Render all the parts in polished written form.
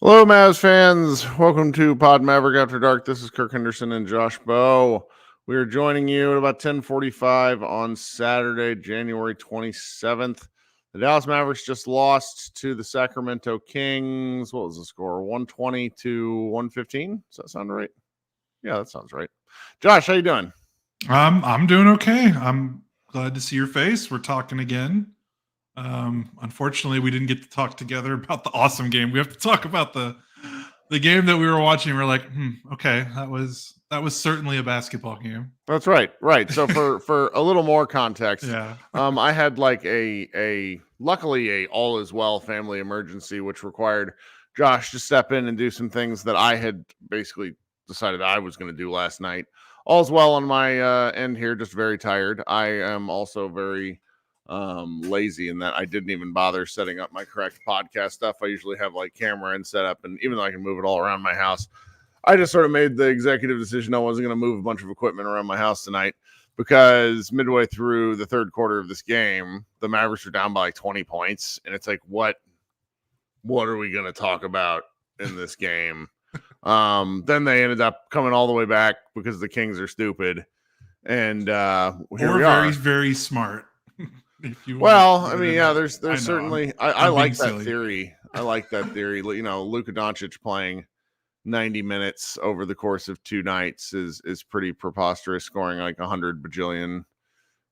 Hello, Mavs fans. Welcome to Pod Maverick After Dark. This is Kirk Henderson and Josh Bowe. We are joining you at about 10:45 on Saturday, January 27th. The Dallas Mavericks just lost to the Sacramento Kings. What was the score? 120 to 115. Does that sound right? Yeah, that sounds right. Josh, how you doing? I'm doing okay. I'm glad to see your face. We're talking again. Unfortunately, we didn't get to talk together about the awesome game. We have to talk about the game that we were watching. We're like, okay, that was certainly a basketball game. That's right. Right. So for a little more context, Yeah. I had like luckily a all is well family emergency, which required Josh to step in and do some things that I had basically decided I was going to do last night. All's well on my end here, just very tired. I am also very lazy in that I didn't even bother setting up my correct podcast stuff. I usually have like camera and setup, and even though I can move it all around my house, I just sort of made the executive decision I wasn't going to move a bunch of equipment around my house tonight, because midway through the third quarter of this game, the Mavericks are down by like 20 points. And it's like, what are we going to talk about in this game? Then they ended up coming all the way back because the Kings are stupid. And here we are. Very, very smart. I mean, yeah, there's certainly, I like that theory. I like that theory. You know, Luka Doncic playing 90 minutes over the course of 2 nights is pretty preposterous, scoring like 100 bajillion,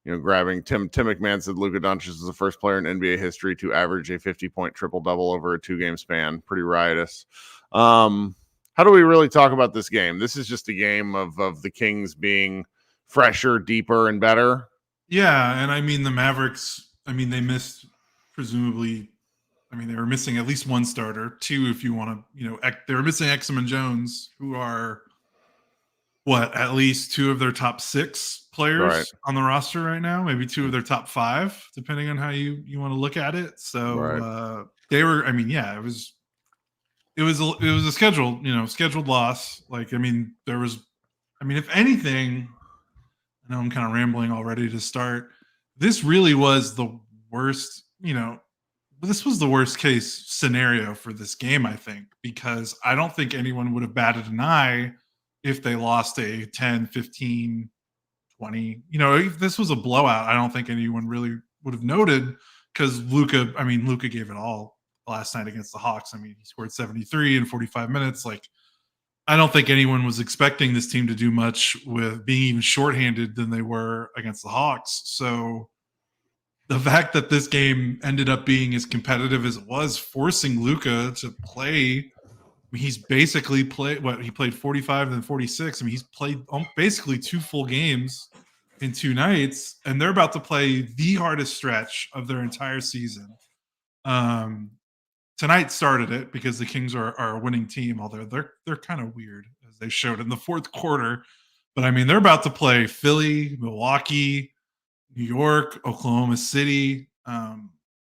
grabbing Tim McMahon said Luka Doncic is the first player in NBA history to average a 50-point triple-double over a 2-game span. Pretty riotous. How do we really talk about this game? This is just a game of the Kings being fresher, deeper, and better. Yeah, and I mean the Mavericks, they missed presumably, they were missing at least one starter, 2 if you want to, they were missing Exum and Jones, who are at least 2 of their top 6 players on the roster right now, maybe 2 of their top 5, depending on how you want to look at it. So they were, it was a scheduled loss. Like, if anything, I know I'm kind of rambling already to start. This really was the worst, this was the worst case scenario for this game, I think, because I don't think anyone would have batted an eye if they lost a 10, 15, 20. If this was a blowout, I don't think anyone really would have noted, because Luka gave it all last night against the Hawks. He scored 73 in 45 minutes. Like, I don't think anyone was expecting this team to do much with being even shorthanded than they were against the Hawks. So the fact that this game ended up being as competitive as it was, forcing Luka to play, he's basically he played 45 and then 46. He's played basically 2 full games in 2 nights, and they're about to play the hardest stretch of their entire season. Tonight started it because the Kings are a winning team, although they're kind of weird, as they showed in the fourth quarter. But they're about to play Philly, Milwaukee, New York, Oklahoma City.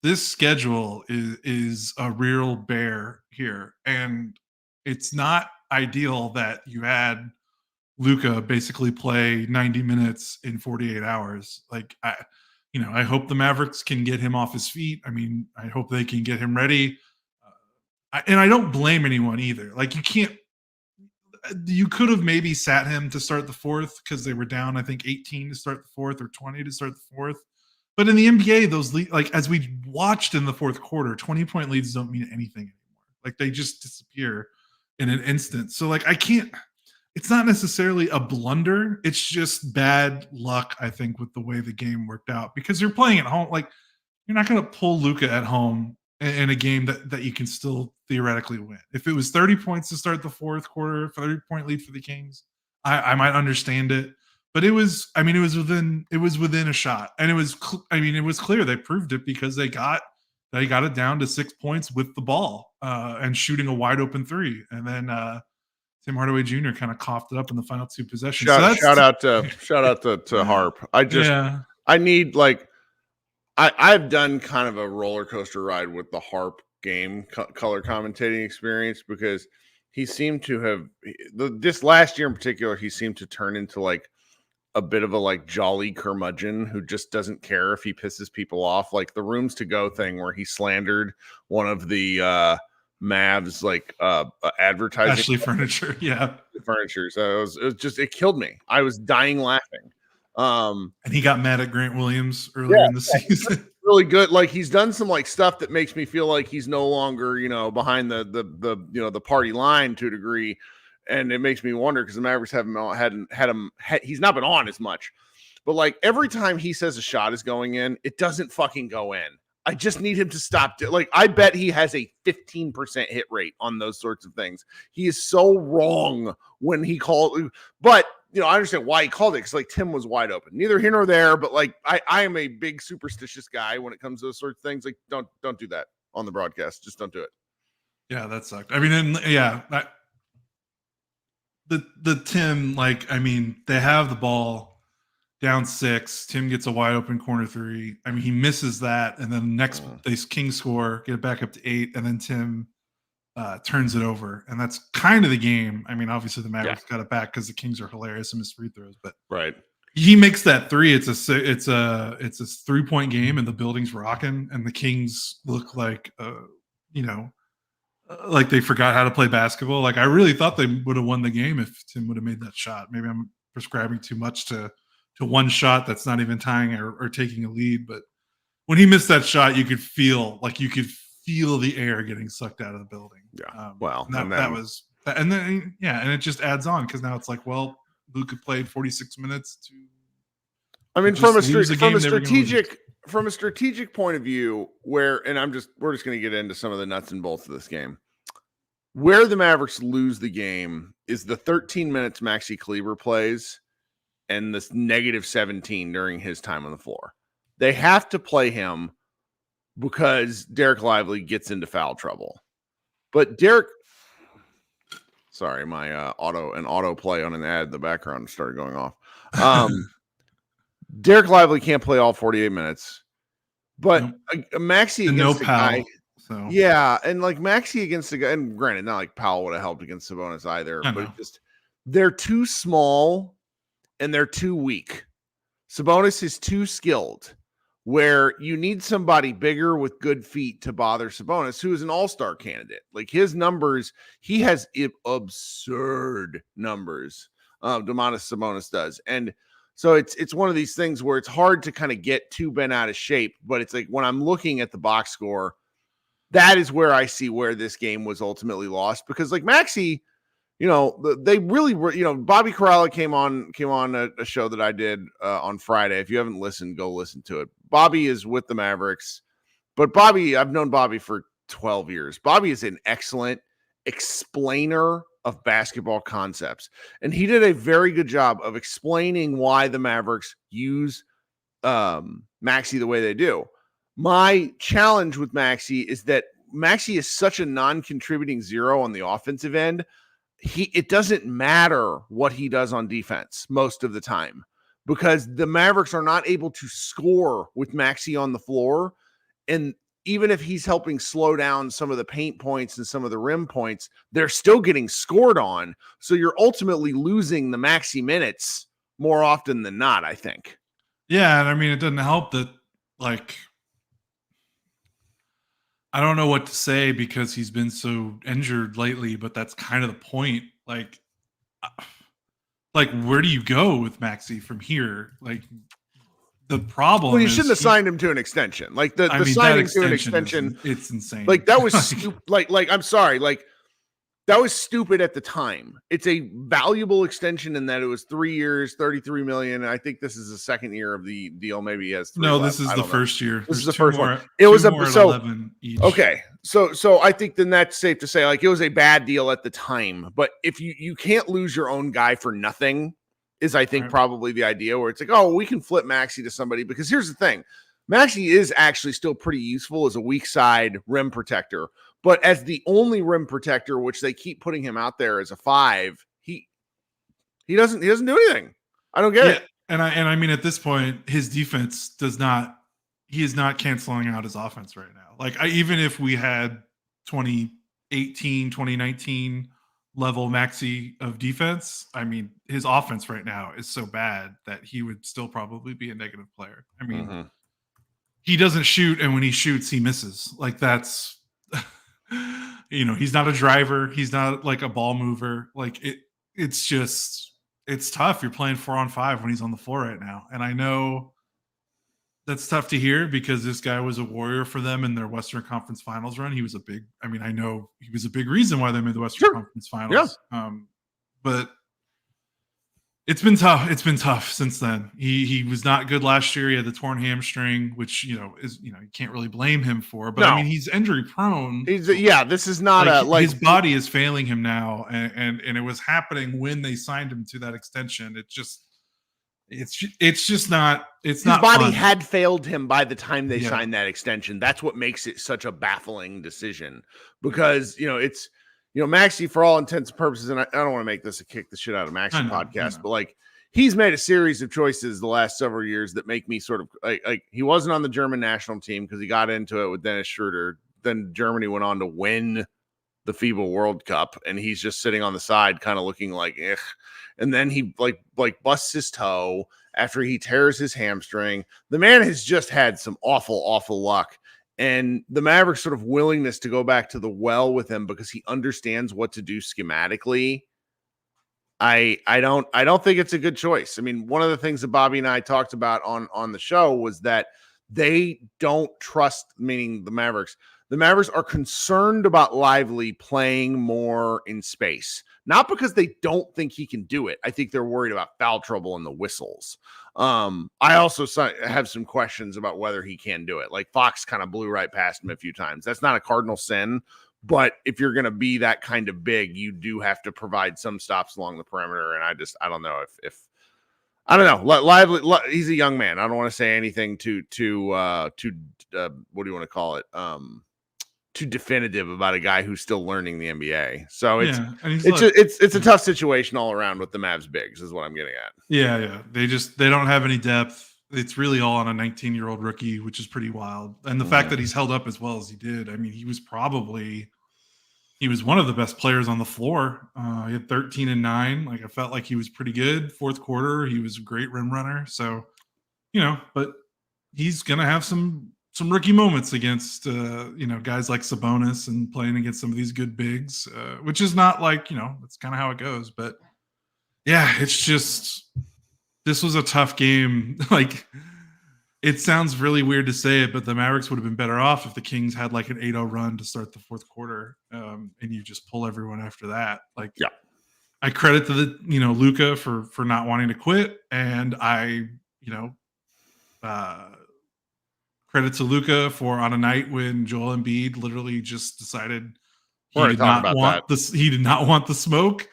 This schedule is a real bear here, and it's not ideal that you had Luka basically play 90 minutes in 48 hours. Like, I hope the Mavericks can get him off his feet. I hope they can get him ready. And I don't blame anyone either. Like, you could have maybe sat him to start the fourth, because they were down, I think, 18 to start the fourth or 20 to start the fourth. But in the NBA, those as we watched in the fourth quarter, 20-point leads don't mean anything anymore. Like, they just disappear in an instant. So, it's not necessarily a blunder. It's just bad luck, I think, with the way the game worked out, because you're playing at home. Like, you're not going to pull Luka at home in a game that you can still theoretically win. If it was 30 points to start the fourth quarter, 30-point lead for the Kings, I might understand it. But it was within a shot, and it was clear they proved it because they got it down to 6 points with the ball and shooting a wide open three, and then Tim Hardaway Jr. kind of coughed it up in the final 2 possessions. Shout out to Harp. I need I've done kind of a roller coaster ride with the Harp game color commentating experience because he seemed to have this last year in particular. He seemed to turn into a bit of a jolly curmudgeon who just doesn't care if he pisses people off. Like the rooms to go thing where he slandered one of the Mavs advertising Ashley furniture. Yeah. Furniture. So it killed me. I was dying laughing. And he got mad at Grant Williams earlier in the season. Really good. Like he's done some stuff that makes me feel like he's no longer, behind the party line to a degree. And it makes me wonder because the Mavericks hadn't had him. He's not been on as much, but every time he says a shot is going in, it doesn't fucking go in. I just need him to stop. I bet he has a 15% hit rate on those sorts of things. He is so wrong when he called, but I understand why he called it because Tim was wide open. Neither here nor there, but I am a big superstitious guy when it comes to those sorts of things. Don't do that on the broadcast. Just don't do it. Yeah, that sucked. The Tim, they have the ball down 6. Tim gets a wide open corner 3. He misses that, and then next they Kings score, get it back up to 8, and then Tim turns it over, and that's kind of the game. Obviously the Mavericks got it back because the Kings are hilarious and miss free throws, but right. He makes that 3. It's a 3-point game, and the building's rocking, and the Kings look like they forgot how to play basketball. I really thought they would have won the game if Tim would have made that shot. Maybe I'm prescribing too much to one shot that's not even tying or taking a lead. But when he missed that shot, you could feel the air getting sucked out of the building. Yeah. And it just adds on because now it's Luka played 46 minutes to. From a strategic point of view, we're just going to get into some of the nuts and bolts of this game. Where the Mavericks lose the game is the 13 minutes Maxi Kleber plays and this -17 during his time on the floor. They have to play him because Derek Lively gets into foul trouble. But sorry, my auto play on an ad in the background started going off. Derek Lively can't play all 48 minutes, but Maxi against the guy. So. Yeah, and Maxi against the guy, and granted, not like Powell would have helped against Sabonis either, but they're too small and they're too weak. Sabonis is too skilled, where you need somebody bigger with good feet to bother Sabonis, who is an all-star candidate. His numbers, he has absurd numbers. Domantas Sabonis does, and so it's one of these things where it's hard to kind of get too bent out of shape, but it's when I'm looking at the box score, that is where I see where this game was ultimately lost because Maxi, they really were, Bobby Corrala came on a show that I did on Friday. If you haven't listened, go listen to it. Bobby is with the Mavericks, but I've known Bobby for 12 years. Bobby is an excellent explainer of basketball concepts. And he did a very good job of explaining why the Mavericks use Maxi the way they do. My challenge with Maxi is that Maxi is such a non-contributing zero on the offensive end. It doesn't matter what he does on defense most of the time because the Mavericks are not able to score with Maxi on the floor. And even if he's helping slow down some of the paint points and some of the rim points, they're still getting scored on. So you're ultimately losing the Maxi minutes more often than not, I think. Yeah, and it doesn't help that, I don't know what to say because he's been so injured lately, but that's kind of the point. Where do you go with Maxi from here? The problem. Well, you shouldn't have signed him to an extension. The signing to an extension, it's insane. That was stupid. I'm sorry. that was stupid at the time. It's a valuable extension in that it was 3 years, 33 million. I think this is the second year of the deal. Maybe he has 3 No, left. this is the first year. This is the two first more, one. It was more at 11 each. Okay. So I think then that's safe to say, like, it was a bad deal at the time. But if you can't lose your own guy for nothing, is I think probably the idea where it's like, oh, we can flip Maxi to somebody, because here's the thing. Maxi is actually still pretty useful as a weak side rim protector, but as the only rim protector, which they keep putting him out there as a 5, he doesn't do anything. I don't get it. And I mean, at this point, his defense he is not canceling out his offense right now. Like, even if we had 2018, 2019 level Maxi of defense, I mean, his offense right now is so bad that he would still probably be a negative player. I mean, he doesn't shoot, and when he shoots, he misses. Like, that's, he's not a driver. He's not like a ball mover. Like, it's tough. You're playing 4-on-5 when he's on the floor right now. And I know that's tough to hear because this guy was a warrior for them in their Western Conference Finals run. I know he was a big reason why they made the Western Conference Finals. Yeah. But it's been tough. It's been tough since then. He was not good last year. He had the torn hamstring, which you can't really blame him for. But no. I mean, he's injury prone. This is not his body is failing him now, and it was happening when they signed him to that extension. It's just not. His body fun. had failed him by the time they signed that extension. That's what makes it such a baffling decision, because it's. Maxi, for all intents and purposes, and I don't want to make this a kick the shit out of Maxi podcast, but like, he's made a series of choices the last several years that make me sort of like he wasn't on the German national team because he got into it with Dennis Schroeder. Then Germany went on to win the FIBA World Cup, and he's just sitting on the side, kind of looking like, eh. And then he like busts his toe after he tears his hamstring. The man has just had some awful luck. And the Mavericks' sort of willingness to go back to the well with him because he understands what to do schematically. I don't think it's a good choice. I mean, one of the things that Bobby and I talked about on the show was that they don't trust, meaning the Mavericks. The Mavericks are concerned about Lively playing more in space, not because they don't think he can do it. I think they're worried about foul trouble and the whistles. I also have some questions about whether he can do it. Like, Fox kind of blew right past him a few times. That's not a cardinal sin, but if you're going to be that kind of big, you do have to provide some stops along the perimeter. And I don't know if I don't know. Lively, he's a young man. I don't want to say anything too what do you want to call it? Too definitive about a guy who's still learning the NBA. So it's a tough situation all around with the Mavs bigs is what I'm getting at. Yeah. They don't have any depth. It's really all on a 19-year-old rookie, which is pretty wild. And the fact that he's held up as well as he did. I mean, he was one of the best players on the floor. He had 13 and 9. Like, I felt like he was pretty good. Fourth quarter, he was a great rim runner. So, but he's going to have some rookie moments against, guys like Sabonis and playing against some of these good bigs, which is not like, that's kind of how it goes. But yeah, it's just, this was a tough game. Like, it sounds really weird to say it, but the Mavericks would have been better off if the Kings had like an 8-0 run to start the fourth quarter, and you just pull everyone after that. Like, yeah, I credit to the, Luka for not wanting to quit. And credit to Luka for on a night when Joel Embiid literally just decided he did not want the smoke.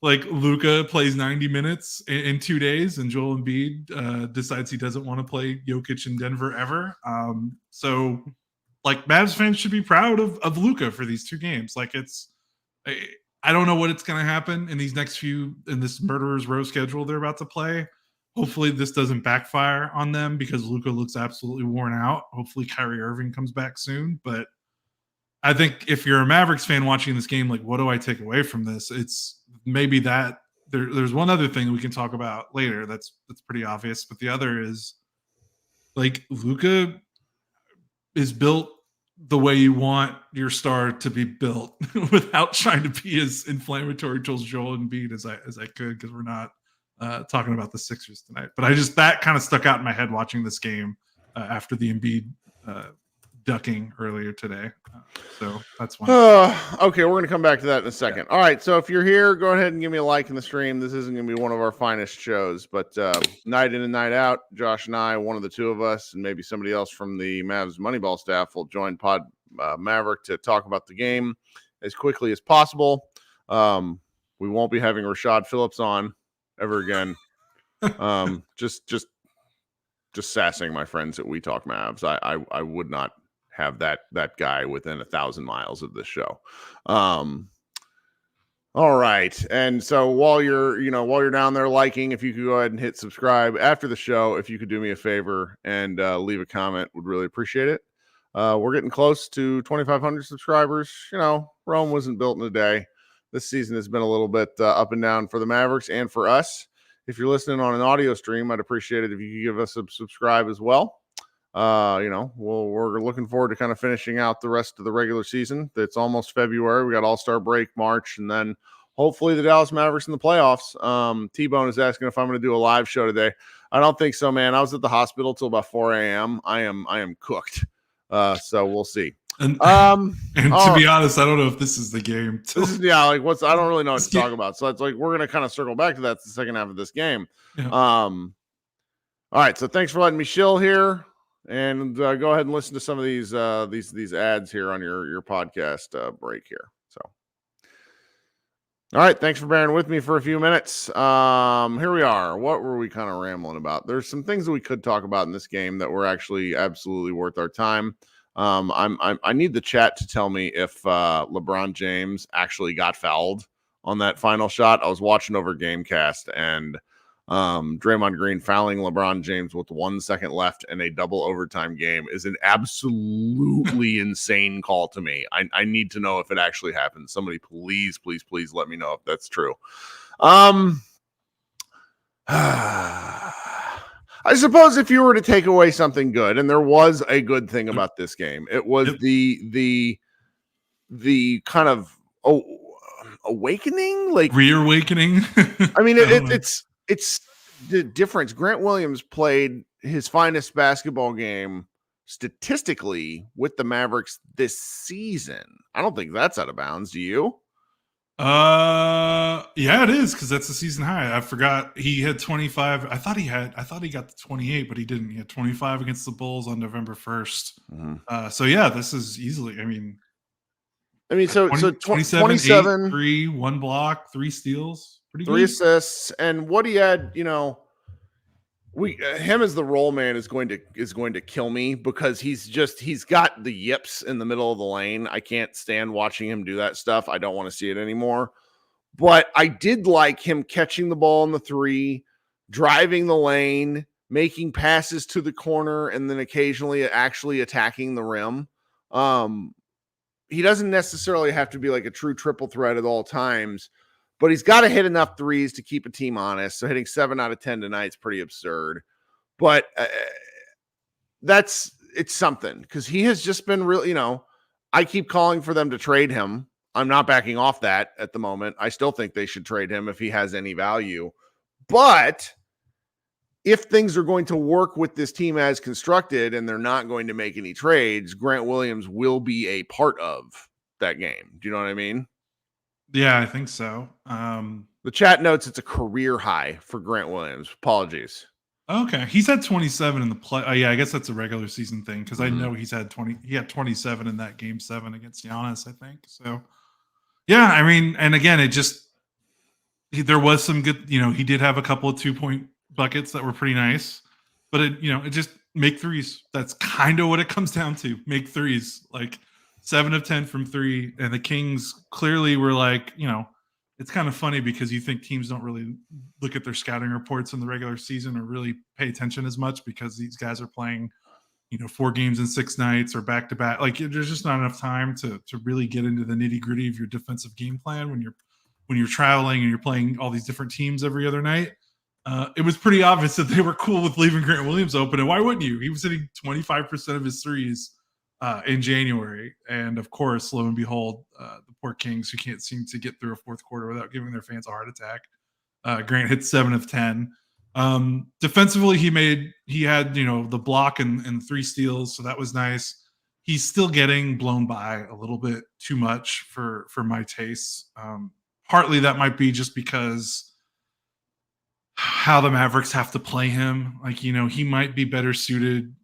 Like, Luka plays 90 minutes in 2 days, and Joel Embiid decides he doesn't want to play Jokic in Denver ever. So, like, Mavs fans should be proud of Luka for these 2 games. Like, I don't know what it's going to happen in these next few in this murderer's row schedule they're about to play. Hopefully this doesn't backfire on them because Luka looks absolutely worn out. Hopefully Kyrie Irving comes back soon. But I think if you're a Mavericks fan watching this game, like, what do I take away from this? It's maybe that there's one other thing we can talk about later that's pretty obvious. But the other is, like, Luka is built the way you want your star to be built without trying to be as inflammatory towards Joel Embiid as I could, because we're not talking about the Sixers tonight. But that kind of stuck out in my head watching this game after the Embiid ducking earlier today. So that's one. Okay, we're going to come back to that in a second. Yeah. All right, so if you're here, go ahead and give me a like in the stream. This isn't going to be one of our finest shows, but night in and night out, Josh and I, one of the two of us, and maybe somebody else from the Mavs Moneyball staff will join Pod Maverick to talk about the game as quickly as possible. We won't be having Rashad Phillips on ever again. Just sassing my friends at We Talk Mavs. I would not have that guy within 1,000 miles of this show. All right. And so while you're down there liking, if you could go ahead and hit subscribe after the show, if you could do me a favor and leave a comment, would really appreciate it. We're getting close to 2,500 subscribers. Rome wasn't built in a day. This season has been a little bit up and down for the Mavericks and for us. If you're listening on an audio stream, I'd appreciate it if you could give us a subscribe as well. We're looking forward to kind of finishing out the rest of the regular season. It's almost February. We got All-Star break, March, and then hopefully the Dallas Mavericks in the playoffs. T-Bone is asking if I'm going to do a live show today. I don't think so, man. I was at the hospital till about 4 a.m. I am cooked. So we'll see. And to be honest, I don't know if this is the game. I don't really know what to talk about. So it's like we're gonna kind of circle back to that the second half of this game. Yeah. All right. So thanks for letting me chill here, and go ahead and listen to some of these ads here on your podcast break here. So, all right. Thanks for bearing with me for a few minutes. Here we are. What were we kind of rambling about? There's some things that we could talk about in this game that were actually absolutely worth our time. I need the chat to tell me if LeBron James actually got fouled on that final shot. I was watching over Gamecast, and Draymond Green fouling LeBron James with 1 second left in a double overtime game is an absolutely insane call to me. I need to know if it actually happened. Somebody please let me know if that's true. I suppose if you were to take away something good, and there was a good thing about this game, it was the kind of awakening, like reawakening. I mean, it's the difference. Grant Williams played his finest basketball game statistically with the Mavericks this season. I don't think that's out of bounds. Do you? Yeah, it is, because that's the season high. I forgot he had 25. I thought he got the 28, but he didn't. He had 25 against the Bulls on November 1st. Mm-hmm. So yeah, this is easily. I mean, so 27, 3, 1 block, 3 steals, pretty 3 good. assists, and what he had, him as the roll man is going to kill me, because he's got the yips in the middle of the lane. I can't stand watching him do that stuff. I don't want to see it anymore. But I did like him catching the ball in the 3, driving the lane, making passes to the corner, and then occasionally actually attacking the rim. He doesn't necessarily have to be like a true triple threat at all times, but he's got to hit enough threes to keep a team honest. So hitting 7 out of 10 tonight is pretty absurd. But it's something, because he has just been really, I keep calling for them to trade him. I'm not backing off that at the moment. I still think they should trade him if he has any value. But if things are going to work with this team as constructed and they're not going to make any trades, Grant Williams will be a part of that game. Do you know what I mean? Yeah, I think so. The chat notes it's a career high for Grant Williams. Apologies. Okay, he's had 27 in the play. Yeah, I guess that's a regular season thing, because I know he's had 20. He had 27 in that game 7 against Giannis, I think. So, yeah, I mean, and again, there was some good. He did have a couple of 2-point buckets that were pretty nice, but it just make threes. That's kind of what it comes down to. Make threes, like 7 of 10 from 3, and the Kings clearly were like, it's kind of funny, because you think teams don't really look at their scouting reports in the regular season or really pay attention as much, because these guys are playing, 4 games in 6 nights or back to back. Like, there's just not enough time to really get into the nitty gritty of your defensive game plan when you're traveling and you're playing all these different teams every other night. It was pretty obvious that they were cool with leaving Grant Williams open, and why wouldn't you? He was hitting 25% of his threes in January, and of course, lo and behold, the poor Kings, who can't seem to get through a fourth quarter without giving their fans a heart attack. Grant hit 7 of 10. Defensively, he had the block and 3 steals, so that was nice. he's still getting blown by a little bit too much for my tastes. Partly that might be just because how the Mavericks have to play him. Like, he might be better suited,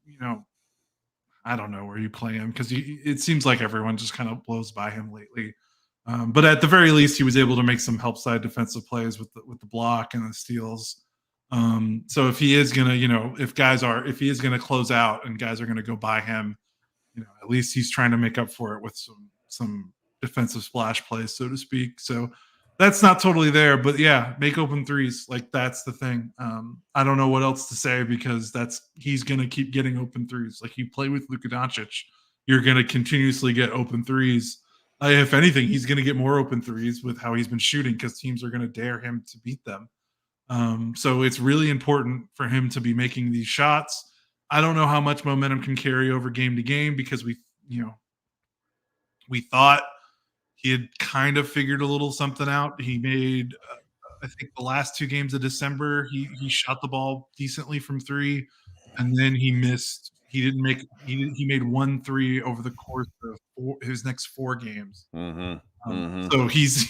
I don't know where you play him because it seems like everyone just kind of blows by him lately. But at the very least, he was able to make some help side defensive plays with the block and the steals. So if he is gonna, if he is gonna close out and guys are gonna go by him, at least he's trying to make up for it with some defensive splash plays, so to speak. So that's not totally there, but yeah, make open threes. Like, that's the thing. I don't know what else to say because he's gonna keep getting open threes. Like, you play with Luka Doncic, you're gonna continuously get open threes. If anything, he's gonna get more open threes with how he's been shooting because teams are gonna dare him to beat them. So it's really important for him to be making these shots. I don't know how much momentum can carry over game to game because we thought he had kind of figured a little something out. He made, I think, the last 2 games of December, he shot the ball decently from 3, and then he missed. He didn't make. He made 1 3 over the course of his next 4 games. So he's,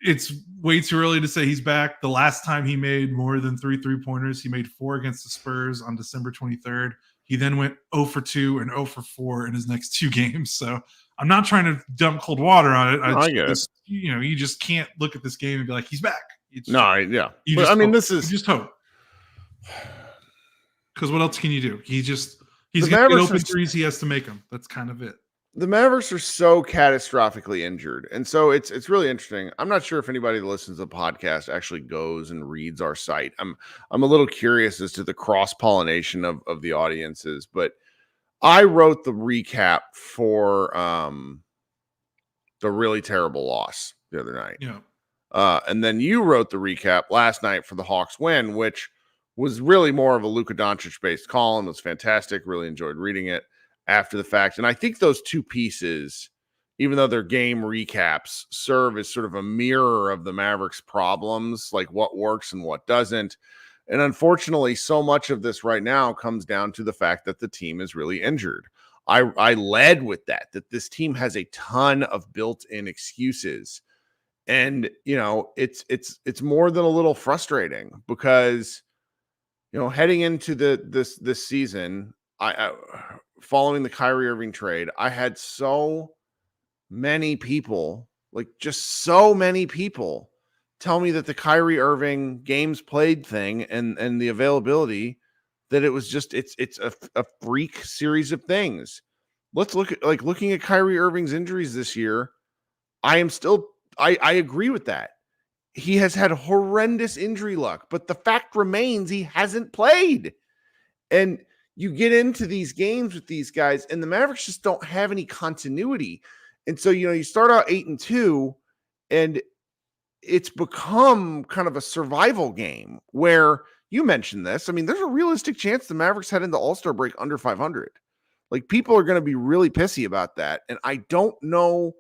it's way too early to say he's back. The last time he made more than 3 3-pointers, he made 4 against the Spurs on December 23rd. He then went 0 for 2 and 0 for 4 in his next 2 games. So I'm not trying to dump cold water on it. I get it. You just can't look at this game and be like, he's back. Yeah. You but, just I mean, hope. this is You just hope. Because what else can you do? He's going to get open threes. He has to make them. That's kind of it. The Mavericks are so catastrophically injured. And so it's really interesting. I'm not sure if anybody that listens to the podcast actually goes and reads our site. I'm a little curious as to the cross-pollination of the audiences, but I wrote the recap for the really terrible loss the other night. Yeah. And then you wrote the recap last night for the Hawks win, which was really more of a Luka Doncic based column. It was fantastic. Really enjoyed reading it after the fact. And I think those 2 pieces, even though they're game recaps, serve as sort of a mirror of the Mavericks' problems, like what works and what doesn't. And unfortunately, so much of this right now comes down to the fact that the team is really injured. I led with that this team has a ton of built-in excuses. And, it's more than a little frustrating because, heading into this season, I following the Kyrie Irving trade, I had so many people, tell me that the Kyrie Irving games played thing and the availability, that it was just it's a freak series of things. Let's look at looking at Kyrie Irving's injuries this year. I agree with that. He has had horrendous injury luck, but the fact remains he hasn't played. And you get into these games with these guys, and the Mavericks just don't have any continuity. And so, you start out 8-2, and it's become kind of a survival game where you mentioned this. I mean, there's a realistic chance the Mavericks head into All-Star break under 500. Like, people are going to be really pissy about that. And I don't know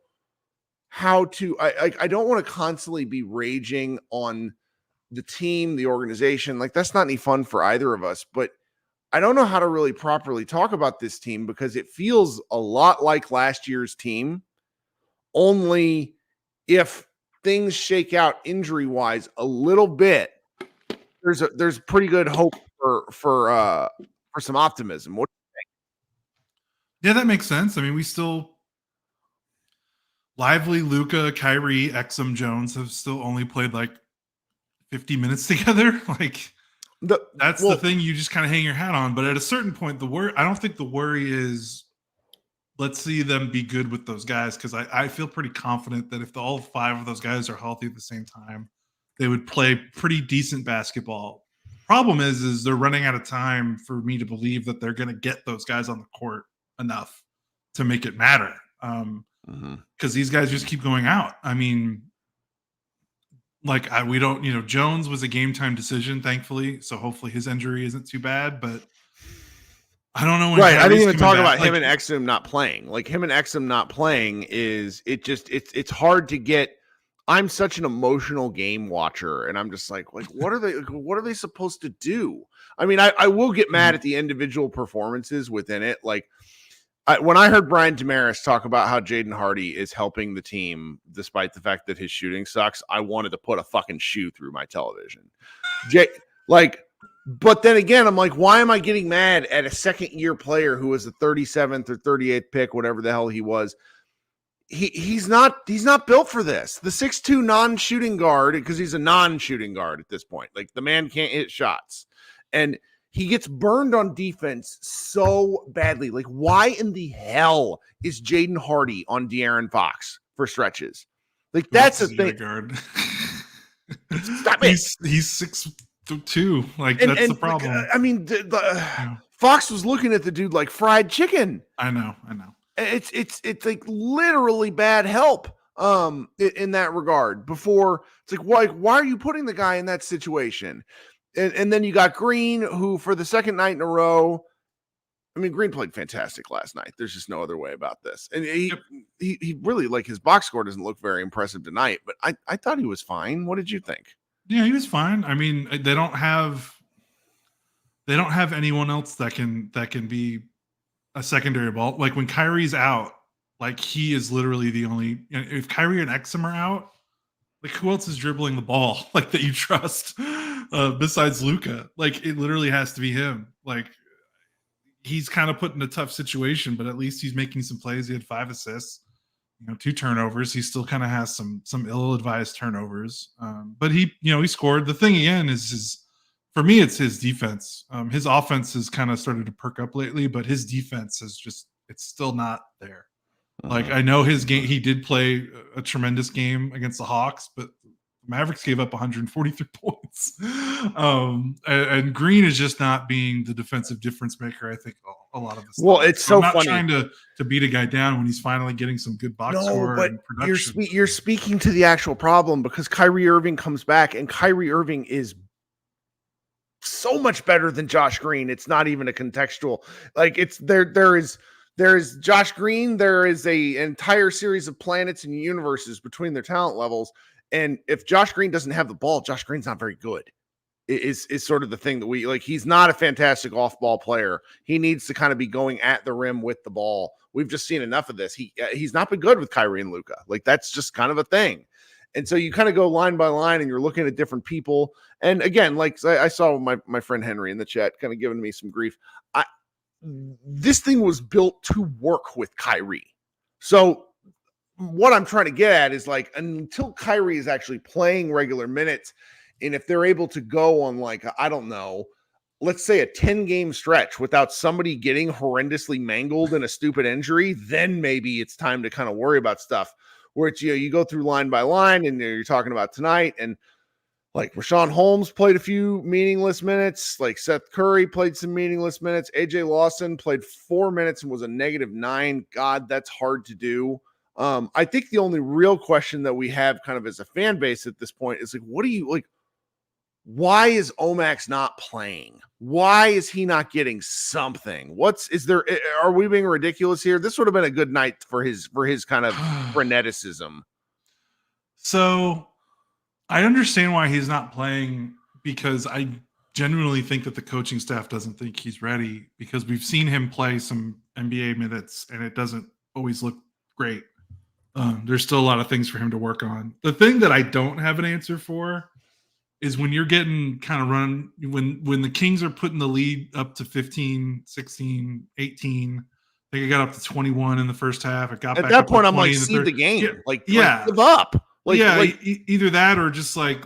how to, I don't want to constantly be raging on the team, the organization. Like, that's not any fun for either of us, but I don't know how to really properly talk about this team because it feels a lot like last year's team, only if things shake out injury-wise a little bit, there's pretty good hope for some optimism. What do you think? Yeah, that makes sense. I mean, we still Lively, Luka, Kyrie, Exum, Jones have still only played like 50 minutes together. Like, that's the thing you just kind of hang your hat on. But at a certain point, I don't think the worry is let's see them be good with those guys, because I feel pretty confident that if all 5 of those guys are healthy at the same time, they would play pretty decent basketball. The problem is they're running out of time for me to believe that they're going to get those guys on the court enough to make it matter. Because these guys just keep going out. I mean, we don't, Jones was a game time decision, thankfully. So hopefully his injury isn't too bad, but I don't know. When right. I didn't even talk about him and Exum not playing. Like, him and Exum not playing it's hard to get. I'm such an emotional game watcher, and I'm just like what are they supposed to do? I mean, I will get mad at the individual performances within it. Like, When I heard Brian Damaris talk about how Jaden Hardy is helping the team despite the fact that his shooting sucks, I wanted to put a fucking shoe through my television. But then again, I'm like, why am I getting mad at a second-year player who was the 37th or 38th pick, whatever the hell he was? He's not built for this. The 6'2" non-shooting guard, because he's a non-shooting guard at this point. Like, the man can't hit shots. And he gets burned on defense so badly. Like, why in the hell is Jaden Hardy on De'Aaron Fox for stretches? Like, that's the thing. Guard. Stop it. He's 6'2". Like, that's the problem. I mean, Fox was looking at the dude like fried chicken. I know. It's like literally bad help in that regard. Before it's like, why are you putting the guy in that situation? And then you got Green, who for the second night in a row, I mean, Green played fantastic last night. There's just no other way about this. And he really, like, his box score doesn't look very impressive tonight, but I thought he was fine. What did you think? Yeah, he was fine. I mean, they don't have anyone else that can be a secondary ball. Like, when Kyrie's out, like, he is literally the only. If Kyrie and Exum are out, like, who else is dribbling the ball like that you trust besides Luka? Like, it literally has to be him. Like, he's kind of put in a tough situation, but at least he's making some plays. He had 5 assists, 2 turnovers. He still kind of has some ill-advised turnovers, but he scored. The thing again is for me, it's his defense. His offense has kind of started to perk up lately, but his defense is it's still not there. Like, I know his game, he did play a tremendous game against the Hawks, but the Mavericks gave up 143 points. And Green is just not being the defensive difference maker, I think, a lot of this. Well, it's so funny. I'm not trying to beat a guy down when he's finally getting some good box score and production. You're speaking to the actual problem, because Kyrie Irving comes back, and Kyrie Irving is so much better than Josh Green. It's not even a contextual. Like, it's there is Josh Green. There is an entire series of planets and universes between their talent levels. And if Josh Green doesn't have the ball, Josh Green's not very good. Is sort of the thing that we like. He's not a fantastic off-ball player. He needs to kind of be going at the rim with the ball. We've just seen enough of this. He's not been good with Kyrie and Luka. Like, that's just kind of a thing. And so you kind of go line by line, and you're looking at different people. And again, like I saw my friend Henry in the chat kind of giving me some grief. This thing was built to work with Kyrie. So what I'm trying to get at is, like, until Kyrie is actually playing regular minutes, and if they're able to go on, like, I don't know, let's say a 10-game stretch without somebody getting horrendously mangled in a stupid injury, then maybe it's time to kind of worry about stuff where it's, you go through line by line, and you're talking about tonight, and like Rashawn Holmes played a few meaningless minutes. Like Seth Curry played some meaningless minutes. AJ Lawson played 4 minutes and was a -9. God, that's hard to do. I think the only real question that we have kind of as a fan base at this point is, like, what do you like? Why is Omax not playing? Why is he not getting something? Are we being ridiculous here? This would have been a good night for his kind of freneticism. So I understand why he's not playing, because I genuinely think that the coaching staff doesn't think he's ready, because we've seen him play some NBA minutes and it doesn't always look great. There's still a lot of things for him to work on. The thing that I don't have an answer for is when you're getting kind of run, when the Kings are putting the lead up to 15, 16, 18, I think it got up to 21 in the first half. It got at back that up point, to I'm 20 like, in the see third. the game. Yeah. Give up. Either that or just like,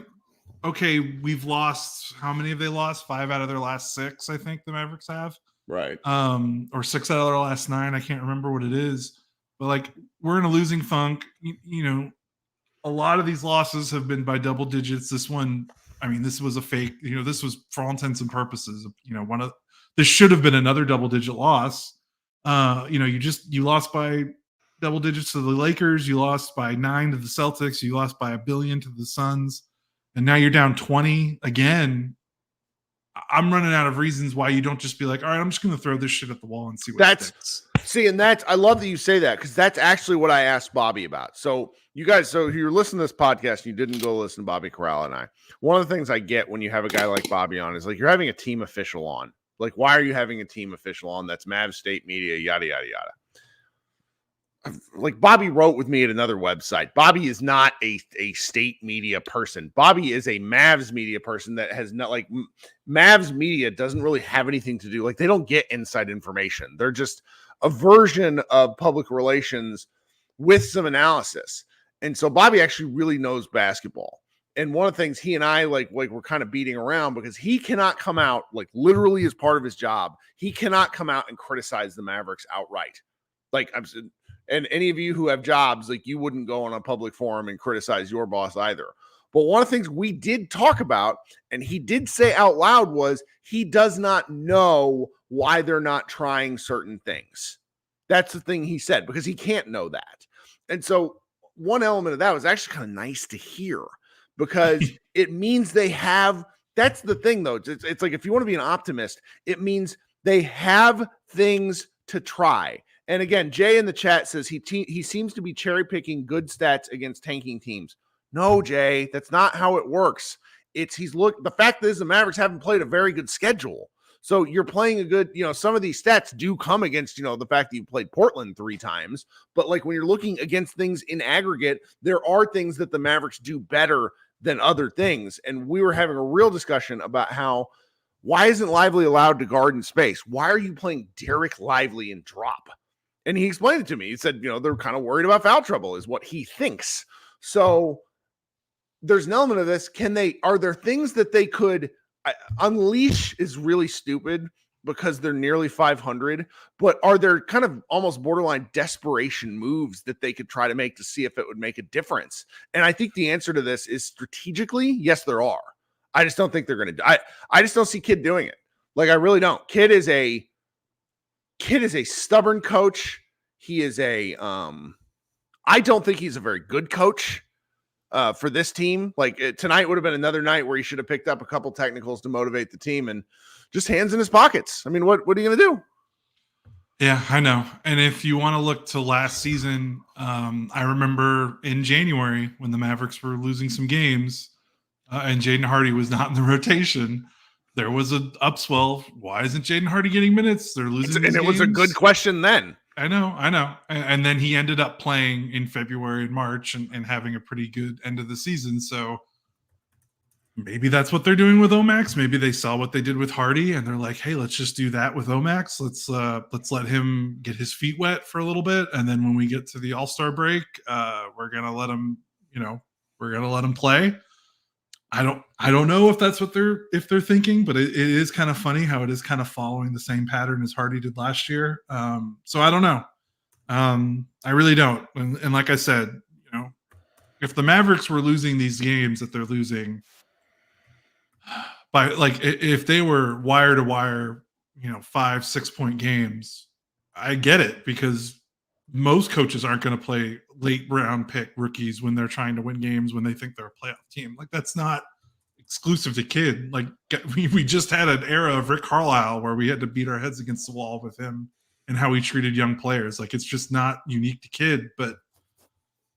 okay, we've lost. How many have they lost? 5 out of their last 6, I think the Mavericks have. Right. Or 6 out of their last 9. I can't remember what it is. But like, we're in a losing funk. A lot of these losses have been by double digits. This one, I mean, this was a fake. This was for all intents and purposes. This should have been another double digit loss. You lost by double digits to the Lakers. You lost by 9 to the Celtics. You lost by $1 billion to the Suns, and now you're down 20 again. I'm running out of reasons why you don't just be like, all right, I'm just going to throw this shit at the wall and see what sticks. I love that you say that, because that's actually what I asked Bobby about. So you guys, if you're listening to this podcast, and you didn't go listen to Bobby Corral and I, one of the things I get when you have a guy like Bobby on is, like, you're having a team official on. Like, why are you having a team official on? That's Mavs State Media, yada, yada, yada. like Bobby wrote with me at another website. Bobby is not a state media person. Bobby is a Mavs media person that has not like Mavs media doesn't really have anything to do. Like they don't get inside information. They're just a version of public relations with some analysis. And so Bobby actually really knows basketball. And one of the things he and I like we're kind of beating around because he cannot come out like literally as part of his job. He cannot come out and criticize the Mavericks outright. Like and any of you who have jobs, like you wouldn't go on a public forum and criticize your boss either. But one of the things we did talk about, and he did say out loud, was he does not know why they're not trying certain things. That's the thing he said, because he can't know that. And so one element of that was actually kind of nice to hear because it means they have, that's the thing though. It's like, if you want to be an optimist, it means they have things to try. And again, Jay in the chat says he seems to be cherry picking good stats against tanking teams. No, Jay, that's not how it works. The fact is the Mavericks haven't played a very good schedule. So you're playing a good, some of these stats do come against, the fact that you played Portland 3 times. But like when you're looking against things in aggregate, there are things that the Mavericks do better than other things. And we were having a real discussion about why isn't Lively allowed to guard in space? Why are you playing Derek Lively in drop? And he explained it to me. He said, they're kind of worried about foul trouble is what he thinks. So there's an element of this. Are there things that they could unleash is really stupid because they're nearly 500, but are there kind of almost borderline desperation moves that they could try to make to see if it would make a difference? And I think the answer to this is strategically, yes, there are. I just don't think they're going to, I just don't see Kidd doing it. Like, I really don't. Kidd is a stubborn coach. He is I don't think he's a very good coach for this team. Like tonight would have been another night where he should have picked up a couple technicals to motivate the team and just hands in his pockets. I mean, what are you going to do? Yeah, I know. And if you want to look to last season, I remember in January when the Mavericks were losing some games and Jaden Hardy was not in the rotation, there was an upswell. Why isn't Jaden Hardy getting minutes? They're losing and it games. Was a good question then. I know. And then he ended up playing in February and March and having a pretty good end of the season. So maybe that's what they're doing with Omax. Maybe they saw what they did with Hardy and they're like, hey, let's just do that with Omax. Let's let him get his feet wet for a little bit. And then when we get to the All-Star break, we're going to let him, we're going to let him play. I don't know if that's what they're thinking, but it is kind of funny how it is kind of following the same pattern as Hardy did last year. So I don't know. I really don't. And like I said, if the Mavericks were losing these games that they're losing by like, if they were wire to wire, 5-6 point games, I get it because most coaches aren't going to play late round pick rookies when they're trying to win games when they think they're a playoff team. Like that's not exclusive to Kidd. Like we just had an era of Rick Carlisle where we had to beat our heads against the wall with him and how he treated young players. Like it's just not unique to Kidd. But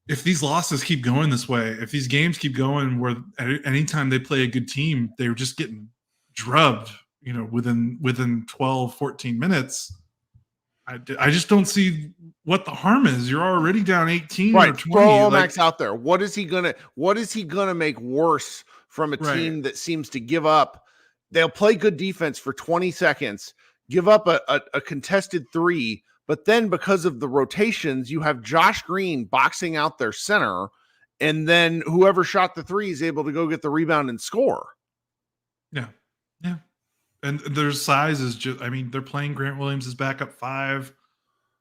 if these losses keep going this way, if these games keep going where anytime they play a good team, they're just getting drubbed, within 12, 14 minutes, I just don't see what the harm is. You're already down 18 or 20. Throw Omax out there. What is he gonna make worse from a team that seems to give up? They'll play good defense for 20 seconds, give up a contested 3, but then because of the rotations, you have Josh Green boxing out their center, and then whoever shot the 3 is able to go get the rebound and score. Yeah. And their size is just, they're playing Grant Williams as backup 5.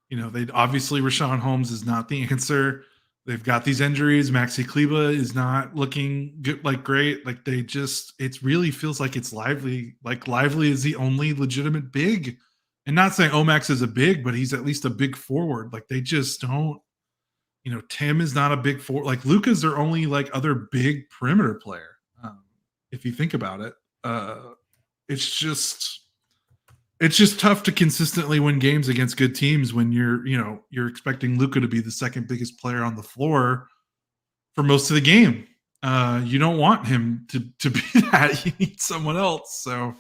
They obviously Rashawn Holmes is not the answer. They've got these injuries. Maxi Kleber is not looking good, great. Like it really feels like it's Lively. Like Lively is the only legitimate big. And not saying Omax is a big, but he's at least a big forward. Like they just don't, Tim is not a big forward. Like Luka's their only other big perimeter player. If you think about it. It's just tough to consistently win games against good teams when you're expecting Luka to be the second biggest player on the floor for most of the game. You don't want him to be that. You need someone else. So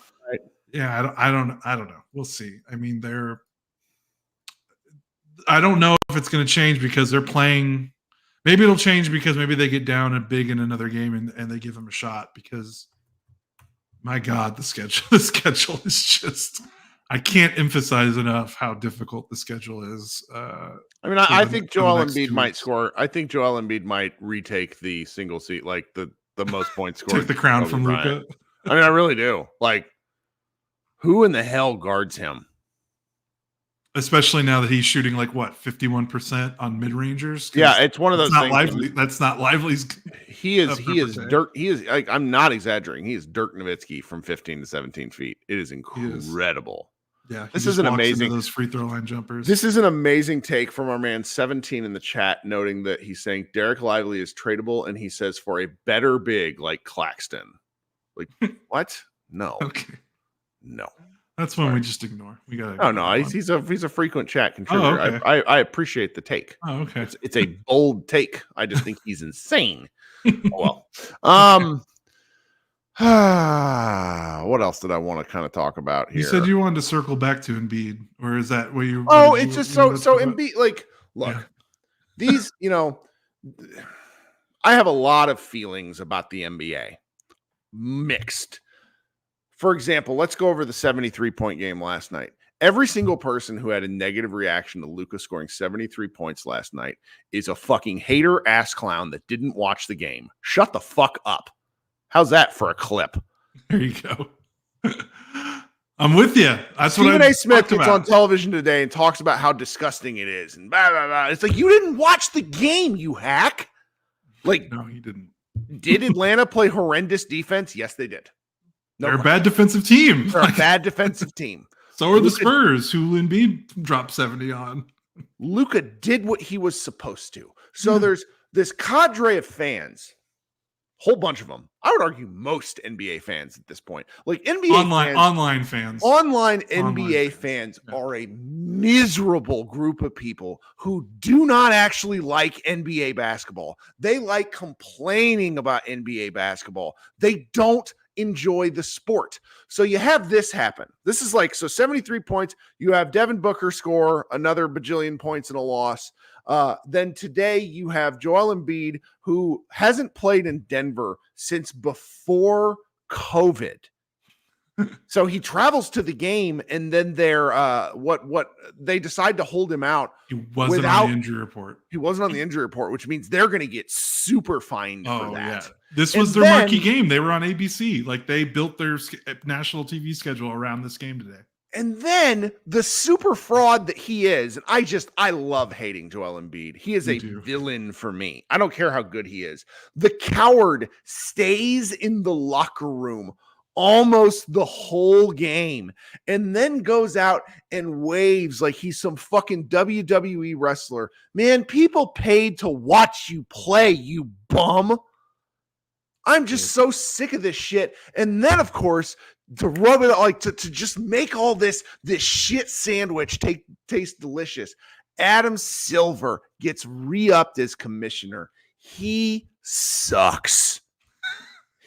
yeah, I don't know. We'll see. I don't know if it's going to change because they're playing. Maybe it'll change because maybe they get down and big in another game and they give them a shot because, my God, the schedule is just. I can't emphasize enough how difficult the schedule is. I think Joel Embiid might score. I think Joel Embiid might retake the single seat, like the most points scored. Take the crown from Luka. I mean, I really do. Like, who in the hell guards him? Especially now that he's shooting 51% on mid rangers. Yeah, it's one of those things. Lively. That's not Lively's. He is Dirk. He is. I'm not exaggerating. He is Dirk Nowitzki from 15 to 17 feet. It is incredible. Yeah, this is an amazing. Those free throw line jumpers. This is an amazing take from our man 17 in the chat, noting that he's saying Derek Lively is tradable, and he says for a better big like Claxton. Like what? No. Okay. No. That's one we just ignore. We got. Oh no, he's a frequent chat contributor. Oh, okay. I appreciate the take. Oh, okay. It's a bold take. I just think he's insane. Oh, well. What else did I want to kind of talk about here? You said you wanted to circle back to Embiid, or is that where you? Oh, it's just so Embiid. Like, look, these. I have a lot of feelings about the NBA. Mixed. For example, let's go over the 73-point game last night. Every single person who had a negative reaction to Luka scoring 73 points last night is a fucking hater ass clown that didn't watch the game. Shut the fuck up. How's that for a clip? There you go. I'm with you. That's Stephen A. Smith gets on television today and talks about how disgusting it is and blah, blah, blah. It's like, you didn't watch the game, you hack. Like, no, he didn't. Did Atlanta play horrendous defense? Yes, they did. They're a bad defensive team. They're a bad defensive team. So are the Spurs, who Embiid dropped 70 on. Luka did what he was supposed to. So there's this cadre of fans, whole bunch of them. I would argue most NBA fans at this point. Like NBA online fans. Online NBA fans are a miserable group of people who do not actually like NBA basketball. They like complaining about NBA basketball. They don't enjoy the sport. So you have this happen. This is 73 points. You have Devin Booker score another bajillion points in a loss. Then today you have Joel Embiid, who hasn't played in Denver since before COVID. So he travels to the game, and then they're they decide to hold him out. He wasn't on the injury report. He wasn't on the injury report, which means they're going to get super fined for that. Yeah. This was their marquee game. They were on ABC. They built their national TV schedule around this game today. And then the super fraud that he is, and I love hating Joel Embiid. He is a villain for me. I don't care how good he is. The coward stays in the locker room almost the whole game and then goes out and waves like he's some fucking WWE wrestler. Man, people paid to watch you play, you bum. I'm just so sick of this shit. And then, of course, to rub it to just make all this shit sandwich taste delicious. Adam Silver gets re-upped as commissioner. He sucks.